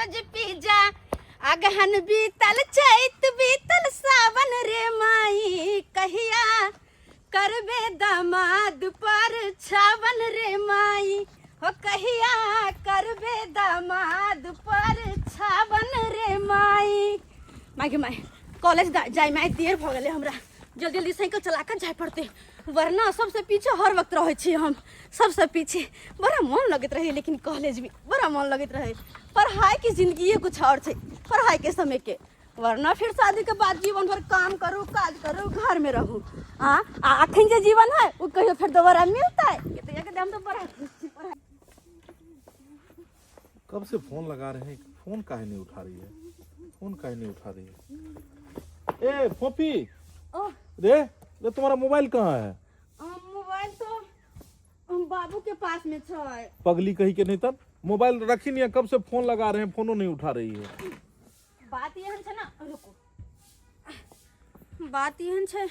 रोज pizza. अगहन बीतल चैत बीतल सावन रे माई, कहिया करबे दामाद पर छावन रे माई, हो कहिया करबे दामाद पर छावन रे माई। मागे माई कॉलेज जाए में देर भ गए हमरा, जल्दी जल्दी साइकिल चला कर जाए पड़ते, वरना सबसे पीछे हर वक्त रहे छी हम, सबसे पीछे। बड़ा मन लगत रहे, लेकिन कॉलेज में बड़ा मन लगत रहे। पढ़ाई की जिंदगी कुछ और है, पढ़ाई के समय के, वरना फिर शादी के बाद जीवन भर काम करूँ काज करूँ घर में रहूँ। अखन जो जीवन है वो कहियो फिर दोबारा मिलता है। हम तो पढ़ाई कब से फोन लगा रहे हैं, फोन काहे नहीं उठा रही है, फोन काहे नहीं उठा रही है। ए पोपी, रे तुम्हारा मोबाइल कहाँ है? मोबाइल तो बाबू के पास में है। पगली कही के नहीं तब मोबाइल रखी नहीं है, कब से फोन लगा रहे हैं, फोनो नहीं उठा रही है। बात यहन है ना, रुको, बात यहन है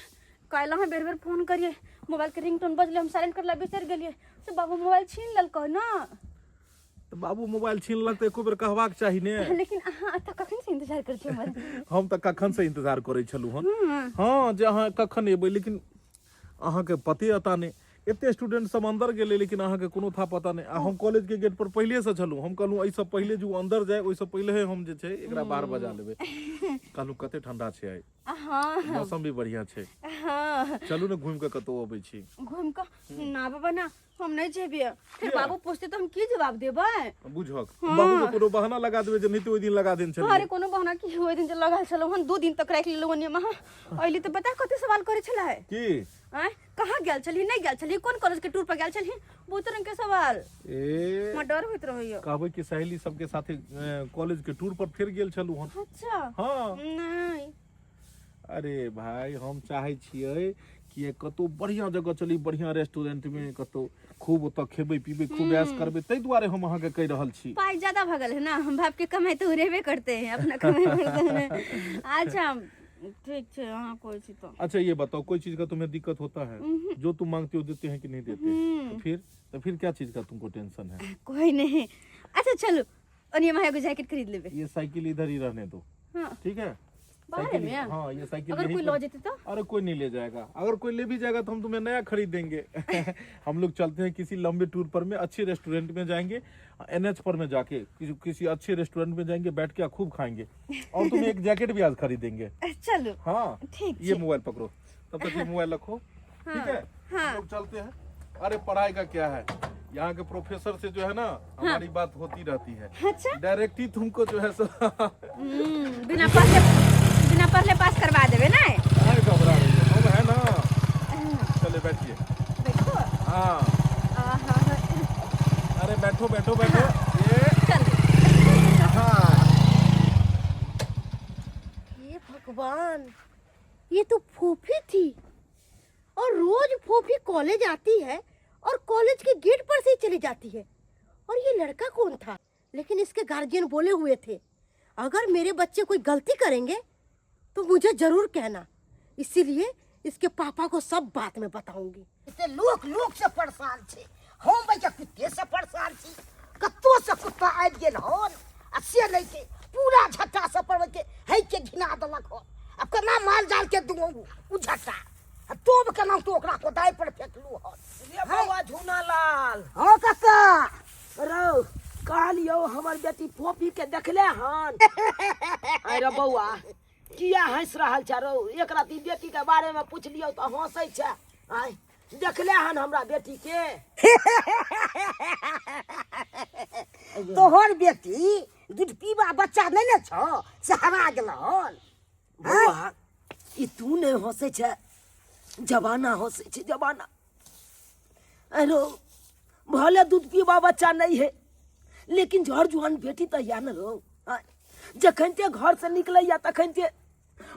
काल्हि हम बेर बेर फोन करिए, मोबाइल के रिंगटोन बजले, हम साइलेंट करला बिसर गेलिए, तो बाबू मोबाइल छीन ललको ना। तो बाबू मोबाइल छीन लगते एको बेर कहबाक चाही ने। लेकिन अहाँ त कखन से इंतजार कर छी हमर? हम त कखन से इंतजार करे छलू हन। हां जे अहाँ कखन एबै, लेकिन अहाँ के पते अता ने, एते स्टूडेंट सब अंदर गेले लेकिन अहाँ के कोनो था पता नहीं। हम कॉलेज के गेट पर पहले से छलू, हम कहलू ऐ सब पहले जो अंदर जाए ओइ से पहले हम जे छै एकरा बाहर बजा लेबे। कहलू कते ठंडा छै आइ, हां मौसम भी बढ़िया छै। हां चलू ने घूम के कतो अबै छी। घूम के ना बाबा ना, हम नहीं जेबे। फिर बाबू पूछते तो हम की जवाब देबै? बुझक बाबू के कोनो बहाना लगा देबे जे नहीं तो ओइ दिन लगा देन छलिए। अरे कोनो बहाना की, ओइ दिन जे लगाल छलो हम 2 दिन तक राख लेलो ने महा। अइली तो बता कते सवाल करे छला है की कहाँ गेल छली, नहीं गेल छली, कौन कॉलेज के टूर पर गेल छली, बहुत रंग के सवाल। ए मैं डर होइत रहियो। कहबै कि सहेली सबके साथे कॉलेज के टूर पर फिर गेल छलू हन। अच्छा हां नहीं, अरे भाई हम चाहे छियै कि कतो बढ़िया जगह चली, बढ़िया रेस्टोरेंट में कतो खूब ओतऽ खेबै पीबै, खूब ऐश करबै, तै दुआरे हम अहाँ के कहि रहल छी। पाई ज्यादा भगल है ना, हम बाप के कमाई तो उड़ेबे करते हैं, अपना कमाई करते हैं। अच्छा ठीक है, हाँ कोई चीज तो। अच्छा ये बताओ, कोई चीज का तुम्हें दिक्कत होता है? जो तुम मांगते हो देते हैं कि नहीं देते? तो फिर क्या चीज का तुमको टेंशन है? कोई नहीं। अच्छा चलो, और ये महंगा जैकेट खरीद लेबे। ये साइकिल इधर ही रहने दो, ठीक है? साइकिल में? हाँ ये साइकिल अगर कोई ले जाते तो? अरे कोई नहीं ले जाएगा, अगर कोई ले भी जाएगा तो हम तुम्हें नया खरीद देंगे। हम लोग चलते हैं किसी लंबे टूर पर में, अच्छे रेस्टोरेंट में जाएंगे, एनएच पर में जाके किसी अच्छे रेस्टोरेंट में जाएंगे, बैठ के खूब खाएंगे, और तुम्हें एक जैकेट भी आज खरीदेंगे। चलो हाँ ठीक, ये मोबाइल पकड़ो, तब तक ये मोबाइल रखो, ठीक है? हम लोग चलते हैं। अरे पढ़ाई का क्या है, यहाँ के प्रोफेसर से जो है ना हमारी बात होती रहती है। अच्छा डायरेक्ट ही तुमको जो है सो बिना पढ़ले पास करवा देवे ना। अरे घबरा रही है, हम है ना। चले बैठिए। बैठो। हाँ अरे बैठो बैठो बैठो। ये चल। हाँ ये भगवान, ये तो फूफी थी, और रोज फूफी कॉलेज आती है और कॉलेज के गेट पर से ही चली जाती है। और ये लड़का कौन था? लेकिन इसके गार्जियन बोले हुए थे अगर मेरे बच्चे कोई गलती करेंगे तो मुझे जरूर कहना, इसीलिए इसके पापा को सब बात में बताऊंगी। इतने लोग से परेशान छे, हम भैया कुत्ते से परेशान छी, कत्तो से कुत्ता आबि गेल हन, आ से नहीं के पूरा झट्टा से पर के है के घिना देलक हो। अब केना माल जाल के दूं उ झट्टा, अब तो केना तो ओकरा कोदाई पर फेकलू हन। रे बाबा झूनालाल, हां काका रौ कहलियो हमर बेटी पोपी के देखले हन। अरे बौआ किया हंस रहल छ रौ, एक राती बेटी के बारे में पूछलियो तो हंसै छ। आय देखले हन हमरा बेटी के? तोहर बेटी दूध पीबा बच्चा नहीं ने छ से हरा गेल हन। बौआ ई तू नहीं हंसै छ, जवाना हंसै छ जवाना। अरे भले दूध पीबा बच्चा नहीं है, लेकिन जहर जुआन बेटी तो या न रो। जखन ते घर से निकलैया तखन ते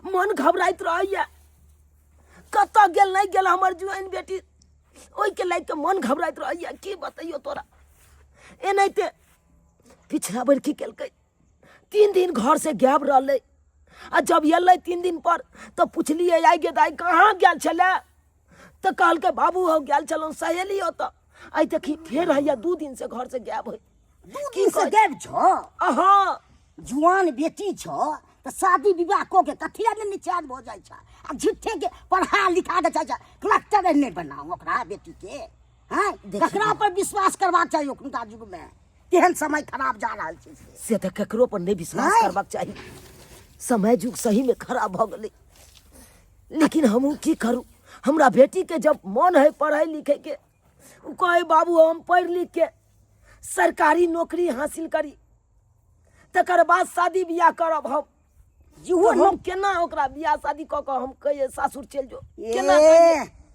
मन घबराइत रहैया, कत गेल नहीं गेल हमर जुआन बेटी, ओइ के लायक के मन घबराइत रहैया। की बताइयो तोरा, एनाहिते पिछला बेर की केलकै, 3 दिन घर से गायब रहलै, आ जब एलै 3 दिन पर तो पूछलिए आइ गे दाई कहाँ गेल छलै, तो कहलकै बाबू हो गेल छलौं सहेली हो। तो आई देखी फेर हैया 2 दिन से घर से गायब है। 2 दिन से गायब छ? हाँ जुआन बेटी छो तो शादी विवाह को के कथिया ने निचाद हो जाय छ आ झिठे के पढ़ा लिखा दे छ कलेक्टर ने बनाओ ओकरा बेटी के हैं ककरा पर विश्वास करबाक चाहिए ओकरा युग में केहन समय खराब जा रहल छै से त ककरो पर नहीं विश्वास करबाक चाहिए समय युग सही में खराब भ गेलै लेकिन हमहू की करूं हमरा बेटी के जब मन है पढ़ाई लिखे के उ कहे बाबू हम पढ़ लिख के सरकारी नौकरी हासिल करी तकर बाद शादी बियाह करब हम जीहो हम केना ओकरा बियाह शादी क के हम कहिए सासुर चल जो केना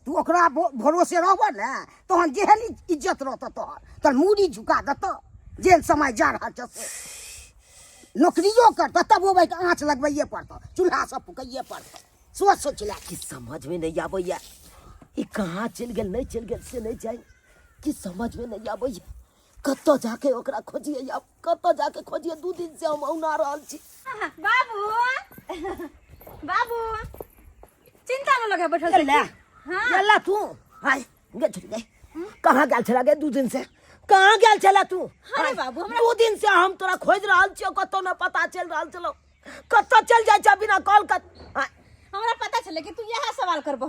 तू ओकरा भरोसे रहब ना तहन जेहन इज्जत रहत तोहर मूड़ी झुका दत जेहन समय जा रहा छ नौकरियो कर तब वो भाई आँच लगबैये पड़त चूल्हा सब फुकैये पड़त सोच ला कि समझ में नहीं आबैया ई कहाँ चल गेल नहीं चल गेल से नहीं जाए कि समझ में नहीं आबैया कत्तो जाके ओकरा खोजिए या कत्तो जाके खोजिए 2 दिन से हम औना रहल छी बाबू बाबू चिंता न लगे बैठल ले चला तू हाय गे छुट गए कहाँ गेल छला गे 2 दिन से कहाँ गेल छला तू अरे बाबू हमरा 2 दिन से हम तोरा खोज रहल छियो कत्तो न पता चल रहल चलो कत्तो चल जाय छ बिना कॉल कर हमरा पता चले कि तू यह सवाल करबो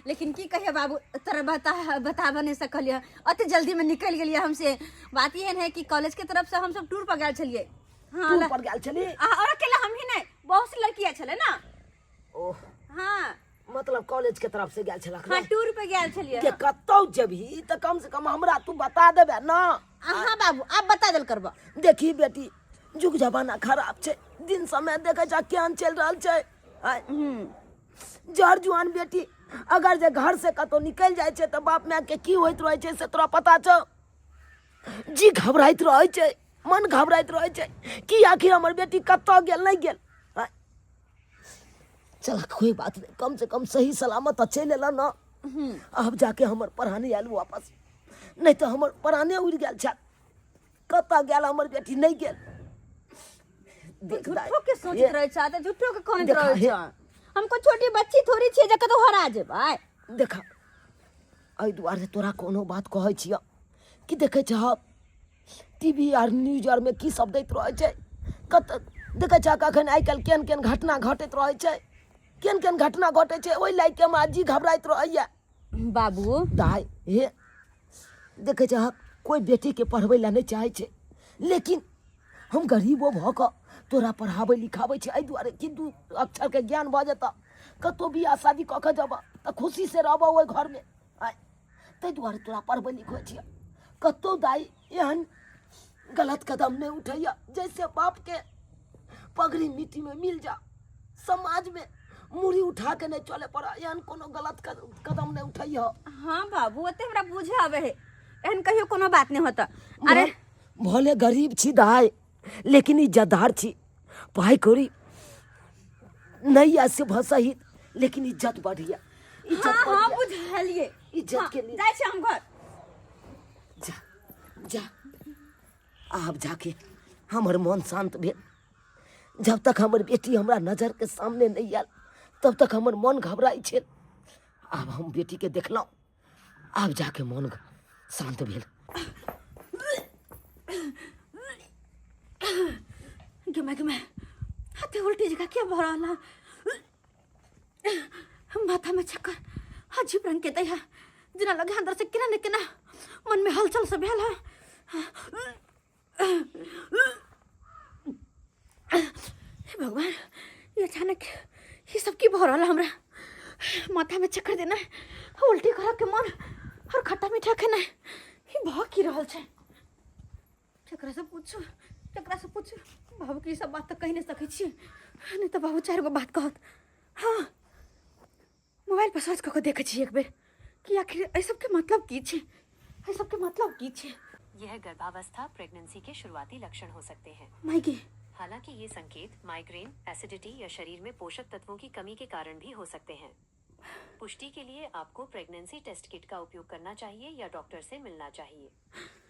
लेकिन की कहिए बाबू तोरा बता नहीं सकलिए अति जल्दी में निकल गेलिए हमसे बात ये है कि कॉलेज के तरफ से हम सब टूर पर गेल छलिए हां टूर पर गेल छली और अकेला हम ही नहीं बहुत सी लड़कियां छले ना ओह हां मतलब कॉलेज के तरफ से गेल छला हां टूर पे गेल छलिए के कत्तो जबही त कम से कम हमरा तू बता देबे ना हां बाबू आप बता देल करबो देखी बेटी जुग जमाना खराब छै दिन समय देखे जा केहन चल रहल छै जर जुआन बेटी अगर जे घर से कतो निकल जाय छै त बाप माय के की होइत रहे छै से तोरा पता छौ जी घबराइत रहे छै मन घबराइत रहे छै कि आखिर हमर बेटी कतो गेल नहीं गेल चल कोई बात नहीं कम से कम सही सलामत चल एला ना अब जाके हमर पढ़ाने आयल वापस नहीं तो हमर पढ़ाने उड़ गेल छ कतो गेल हमर बेटी नहीं गेल झूठो के सोच रहे चाहते झूठो के कहत रहे छ हमको छोटी बच्ची थोड़ी छी जे कतो हरा जेबै देखा एहि दुआरे तोरा कोनो बात कहै छिय कि देखे छ टीवी आर न्यूज आर में की सब दैत रहे छै कत देखे छ कखन आइ काल केन केन घटना घटैत रहे छै केन घटना घटे छै ओइ लायक के हमरा जी घबराइत रहैया बाबू दाई हे देखे छ कोई बेटी के पढ़बै ला नहीं चाहे छै लेकिन हम गरीबो भ क तोरा पढ़ाबै लिखाबै छै एहि दुआरे कि 2 अक्षर के ज्ञान भ जेता कतो बियाह शादी क के जब त खुशी से रहबो ओइ घर में तै दुआरे तोरा पढ़बै लिखबै छियै कतो दाई एहन गलत कदम नहीं उठैया जैसे बाप के पगड़ी मिट्टी में मिल जा समाज में मुड़ी उठा के नहीं चले पड़ा एहन कोनो गलत कदम नहीं उठैया हां बाबू ओते हमरा बुझे आवे है एहन कहियो कोनो बात नहीं होता अरे भले गरीब छी दाई लेकिन इज्जतदार छी पाई करी नहीं ऐसे भसहित लेकिन इज्जत बढ़िया इज्जत हां बुझलिए इज्जत के लिए जाय छी हम घर जा जा आप जाके हमर मन शांत भेल जब तक हमर बेटी हमरा नजर के सामने नहीं आयल तब तक हमर मन घबराई छे अब हम बेटी के देखलौ अब जाके मन शांत भेल गमे हाथे उल्टी जगह क्या भरला माथा में चक्कर अजीब रंग के दया जना लगे अंदर से किना न किना मन में हलचल से भेल है हे भगवान ये अचानक ये सब की भरला हमरा माथा में चक्कर देना उल्टी करा के मन और खट्टा मीठा खाना ये भ की रहल छै चकरा से पूछू बाबू की सब बात तो कह नहीं सकै छी नहीं तो बाबू 4 गो बात कहत हाँ मोबाइल पर सर्च करके देखे छी एक बेर कि आखिर ए सब के मतलब की छै ए सब के मतलब की छै यह गर्भावस्था प्रेगनेंसी के शुरुआती लक्षण हो सकते हैं मायके हालांकि ये संकेत माइग्रेन एसिडिटी या शरीर में पोषक तत्वों की कमी के कारण भी हो सकते हैं पुष्टि के लिए आपको प्रेगनेंसी टेस्ट किट का उपयोग करना चाहिए या डॉक्टर से मिलना चाहिए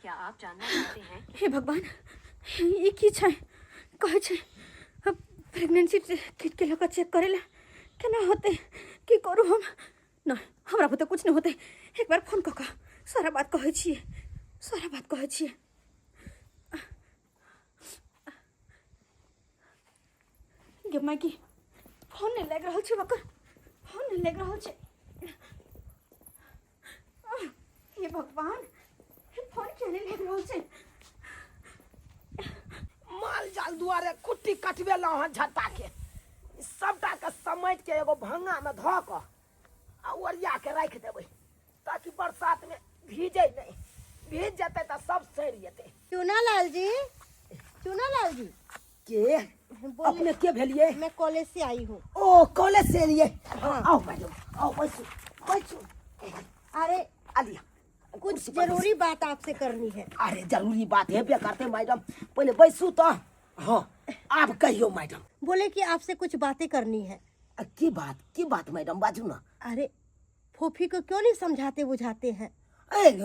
क्या आप जानना चाहते हैं हे भगवान ये की छै कहे छै प्रेगनेंसी किट के लगा चेक करेला केना होते की करू हम ना हमरा पता कुछ नहीं होते एक बार फोन कका सारा बात कहै छियै गे माइकी फोन नहीं लग रहल छै ओकर फोन नहीं लग रहल छै हे भगवान फोन क्यों नहीं लग रहल छै माल जाल दुआरे कुट्टी कटबे लहन झट्टा के सबटा के समेट के एगो भंगा में धो क आ ओरिया के राख देबै ताकि बरसात में भीजे नहीं भीज जते तो सब सड़ जेते। चूनालाल जी के अपने के भेलिए? मैं कॉलेज से आई हूँ। ओ कॉलेज से लिए? आओ मैडम आओ बैसो बैसो। अरे आलिया कुछ जरूरी बात आपसे करनी है। अरे जरूरी बात है पे करते मैडम पहले बैसू तो। हाँ आप कहियो मैडम। बोले कि आपसे कुछ बातें करनी है। की बात मैडम बाजू ना। अरे फोफी को क्यों नहीं समझाते बुझाते हैं?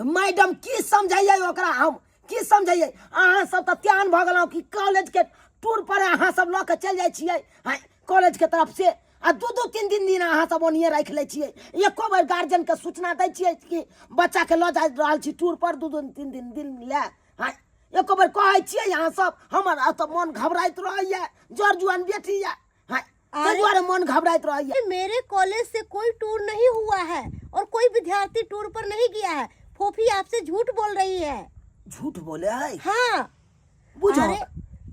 मैडम की समझाइए ओकरा हम की समझाइए? अहाँ सब तो त्यान भ गेलौ कि कॉलेज के टूर पर अहाँ सब ल के चल जाय छियै कॉलेज के तरफ से आ दू तीन दिन अहाँ सब ओनिए राख ले छियै। एको बार गार्जियन के सूचना दै छियै कि बच्चा के ल जा रहल छी टूर पर दू तीन दिन ले। एको बार कहै छियै अहाँ सब हमर तो मन घबराइत रहैया जर जुआन बेटी या दुआरे मन घबराइत रहैया। मेरे कॉलेज से कोई टूर नहीं हुआ है और कोई विद्यार्थी टूर पर नहीं गया है। फोफी आपसे झूठ बोल रही है। झूठ बोले है? हाँ बुझो अरे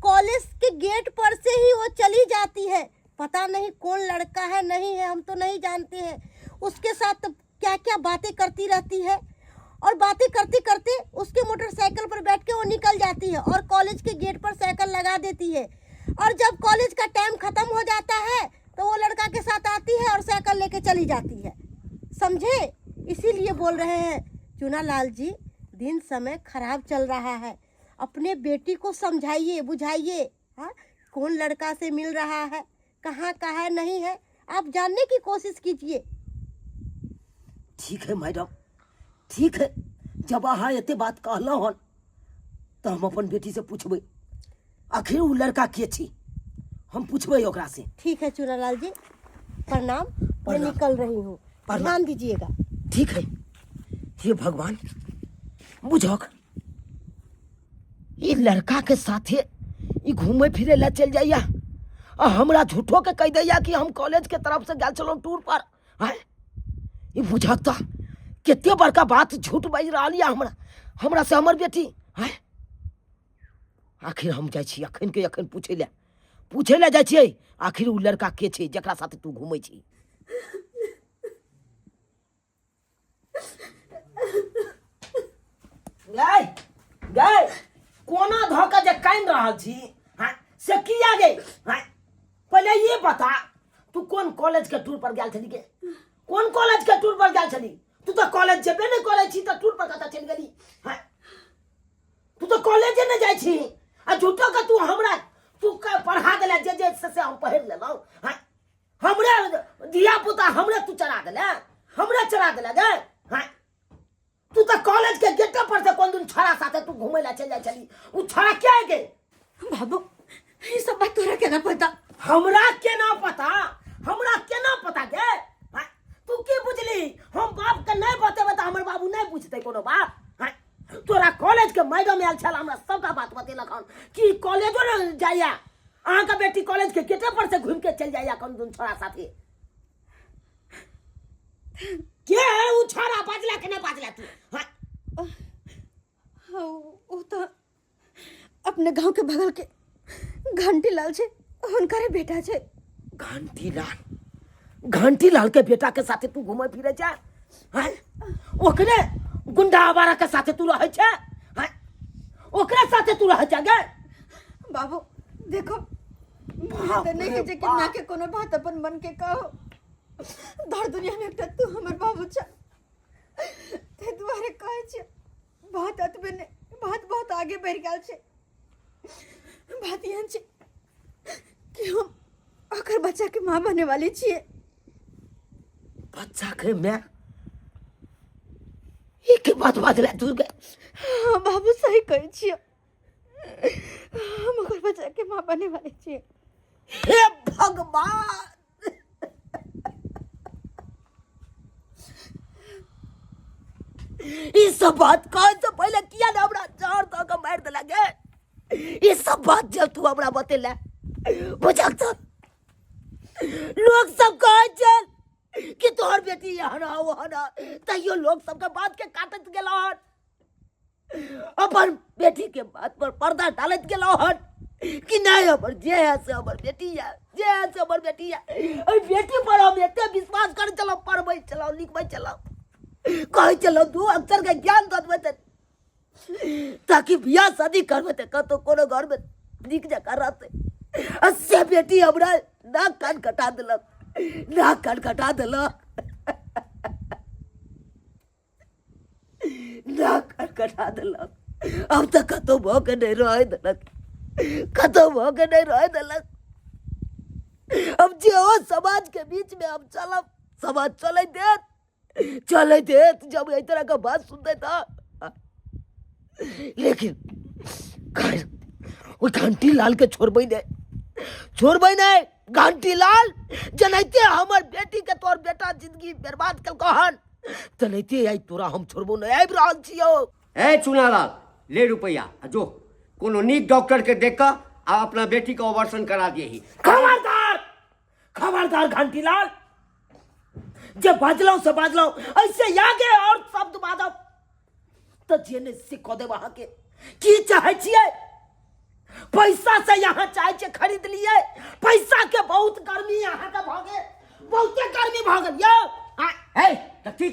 कॉलेज के गेट पर से ही वो चली जाती है। पता नहीं कौन लड़का है नहीं है हम तो नहीं जानते हैं। उसके साथ क्या क्या बातें करती रहती है और बातें करते करते उसके मोटरसाइकिल पर बैठ के वो निकल जाती है और कॉलेज के गेट पर साइकिल लगा देती है। और जब कॉलेज का टाइम खत्म हो जाता है तो वो लड़का के साथ आती है और साइकिल लेके चली जाती है। समझे? इसीलिए बोल रहे हैं चूनालाल जी दिन समय खराब चल रहा है। अपने बेटी को समझाइए बुझाइए। हाँ कौन लड़का से मिल रहा है कहाँ का है नहीं है आप जानने की कोशिश कीजिए। ठीक है मैडम ठीक है। जब अहाँ एते बात कहलो हन तो हम अपन बेटी से पूछबे आखिर वो लड़का के छी हम पूछबे ओकरा से। ठीक है चूनालाल जी प्रणाम। मैं निकल रही हूँ ध्यान दीजिएगा। ठीक है। हे भगवान बुझक ये लड़का के साथे ये घूमे फिरे ला चल जाइया और हमरा झूठो के कह दैया कि हम कॉलेज के तरफ से गल चलो टूर पर। है ये बुझक तो कितने बड़का बात झूठ बाज रहा हमरा से हमर बेटी है। आखिर हम जाय छी अखन के अखन पूछे ले जाय छी आखिर उ लड़का के छै जकरा साथे तू घूमै छी। गए कोना धोका जे कान रहल छी से किया गे? पहले ये बता तू कौन कॉलेज के टूर पर गेल छली के? कौन कॉलेज के टूर पर गेल छली? तू तो कॉलेज जेबे नहीं करे छी त टूर पर कता चल गेली? तू तो कॉलेज नहीं जाय छी आ झूठो के तू हमरा तू का पढ़ा देला जे से हम पढ़ लेलौ। हमरे दिया पुता हमरे तू चढ़ा देला गे। तू तो कॉलेज के गेट पर से कौन दिन छोरा साथे तू घूमे ला चल जाय छली उ छोरा क्या है गे? बाबू ये सब बात तोरा केना पता? हमरा केना पता गे? तू की बुझली हम बाप के नहीं बतेबे त हमर बाबू नहीं पूछते कोनो बात। तोरा कॉलेज के मैडम आयल छल हमरा सबका बात बतेलक हन कि कॉलेजो न जाइया अहाँ का बेटी कॉलेज के गेटे पर से घूम के चल जाइया कौन दिन छोरा साथे। के है उ छोरा बाजला के नहीं बाजला तू? वो तो अपने गांव के बगल के घंटीलाल छे हुनकर बेटा छे। घंटीलाल के बेटा के साथे तू घूमे फिरे जा? ओकरे गुंडा आवारा के साथे तू रहे छे? ओकरे साथे तू रहे जा गे? बाबू देखो तो नहीं के जे कितना के कोनो बात अपन मन के कहो धर दुनिया में एकटा तू हमर बाबू छ ते दुआरे कहै छ बात अतबे ने बात बहुत आगे बढ़ गेल छे। बात यह छे कि हम ओकर बच्चा के मां बने वाली छिए। बच्चा के मैं एक बात बाजला तू गे? हाँ बाबू सही कहै छिए हम ओकर बच्चा के मां बने वाली छिए। हे भगवान ये सब बात कौन से पहले किया ना हमरा जोर तो के मार देला गे? ये सब बात जब तू हमरा बतेला बुझक तो लोग सब कहे चल कि तोहर बेटी यहाँ ना वहाँ ना, तैयो लोग सबके बात के काटत गेलहन, अपन बेटी के बात पर पर्दा डालत गेलहन कि नहीं हमर जे है से हमर बेटी है, जे है से हमर बेटी है। अरे बेटी पर हम एते विश्वास कर चलो, पढ़बै चलो, लिखबै चलो, कहे चलो दू अक्षर के ज्ञान दे देबै ताकि बियाह शादी करबै त कतो कोनो घर में नीक जकाँ रहतै। अस्से बेटी हमरा नाक कान कटा देलक, नाक कान कटा देलक, नाक कान कटा देलक। अब तक कतो भऽ के नहीं रह देलक, कतो भऽ के नहीं रह देलक। अब जे हो समाज के बीच में हम चलब, समाज चले देत जब इस तरह का बात सुनते था। लेकिन वो घंटी लाल के छोड़बै नहीं, घंटी लाल जनैते हमर बेटी के तोर बेटा जिंदगी बर्बाद कलकहन, तनैते आई तोरा हम छोड़बो नहीं आबि रहल छियो। ए चुनालाल ले रुपया जो कोनो नीक डॉक्टर के देख कर आ अपना बेटी का ऑपरेशन करा दिए। खबरदार घंटी लाल, जब बाजलो से बाजलो ऐसे आगे और शब्द बाजब तो जेने सिखो दे वहां के की चाहे छिए। पैसा से यहाँ चाहे छे खरीद लिए, पैसा के बहुत गर्मी यहाँ का भागे, बहुते गर्मी भागल यो। हे त की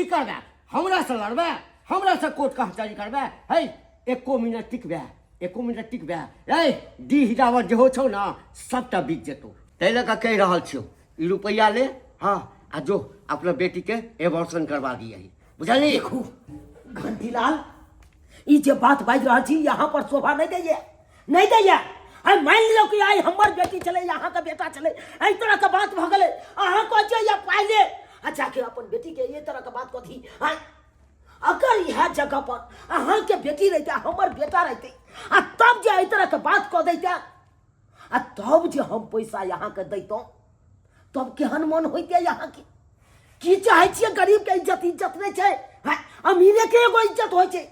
करबे, हमरा से लड़बे, हमरा से कोर्ट कचहरी करबे। हे एको मिनट टिकबे रे डी हिरावत जे हो छौ ना सबटा बिक जेतो। तै लगा कह रहल छियो ई रुपया ले, हाँ आ जो अपना बेटी के एबॉर्शन करवा दिए। बुझली? देखू घंटीलाल, ई जे बात बाज रहा छी यहाँ पर शोभा नहीं दैया। आई मान लियो कि आई हमर बेटी चले, यहाँ का बेटा चले, आई तरह का बात भ गेले, अहाँ को जे या पाइले आ जाके अपन बेटी के ये तरह का बात कथी। अगर यह जगह पर अहाँ के बेटी रहते, हमर बेटा रहते, आ तब जे इस तरह के बात कह देते, आ तब जे हम पैसा यहाँ के दैतों, तब केहन मन होते यहाँ की चाहे छिए। गरीब के इज्जत नहीं छे, अमीरे के एगो इज्जत होय छे।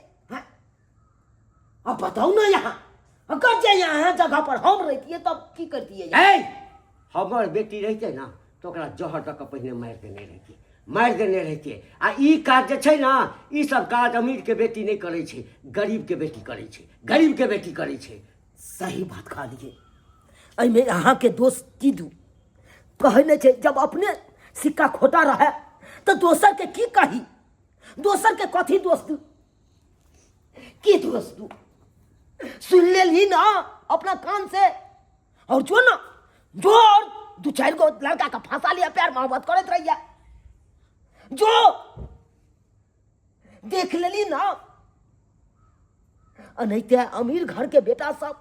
अब बताओ ना यहाँ अगर जे यहाँ जगह पर हम रहतिए तब की करतिए। हमर बेटी रहते ना तो ओकरा जहर दऽ कऽ पहिने मारि देने रहतिए। आ ई काज जे छै ना, ई सब काज अमीर के बेटी नहीं करे छै, गरीब के बेटी करे छै। सही बात कहा लिए, एहिमे यहाँ के दोस्त की दू कहे नहीं छे। जब अपने सिक्का खोटा रहे तो दोसर के की कही, दोसर के कथी दोस्त दू, की दोस्त दू। सुन ले ना अपना कान से, और जो और दू चार गो लड़का का फांसा लिया, प्यार मोहब्बत करत रहिया, जो देख लेली ना। अनैते अमीर घर के बेटा सब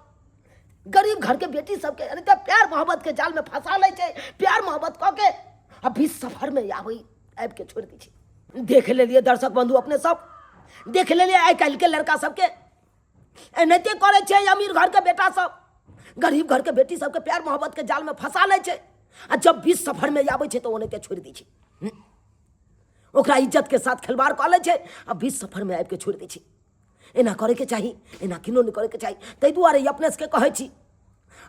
गरीब घर के बेटी सबके अनैते प्यार मोहब्बत के जाल में फंसा ले छे, प्यार मोहब्बत कऽ के अभी सफर में आब के छोड़ दी छे। देख लेलिए दर्शक बंधु, अपने सब देख लेलिए आइ काल्हि के लड़का सबके एनाहिते करे छे। अमीर घर के बेटा सब गरीब घर के बेटी सबके प्यार मोहब्बत के जाल में फंसा ले छे, आ जब बीच सफर में आबै छे तो ओनाहिते छोड़ दी छे। ओकरा इज्जत के साथ खिलवाड़ कऽ ले छे, आ बीच सफर में आबि के छोड़ दी छे। एना करे के चाही, एना किनो नहीं करे के चाही। तै दुआरे अपने से कहे छी,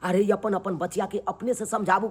अरे अपन अपन बचिया के अपने से समझाबू।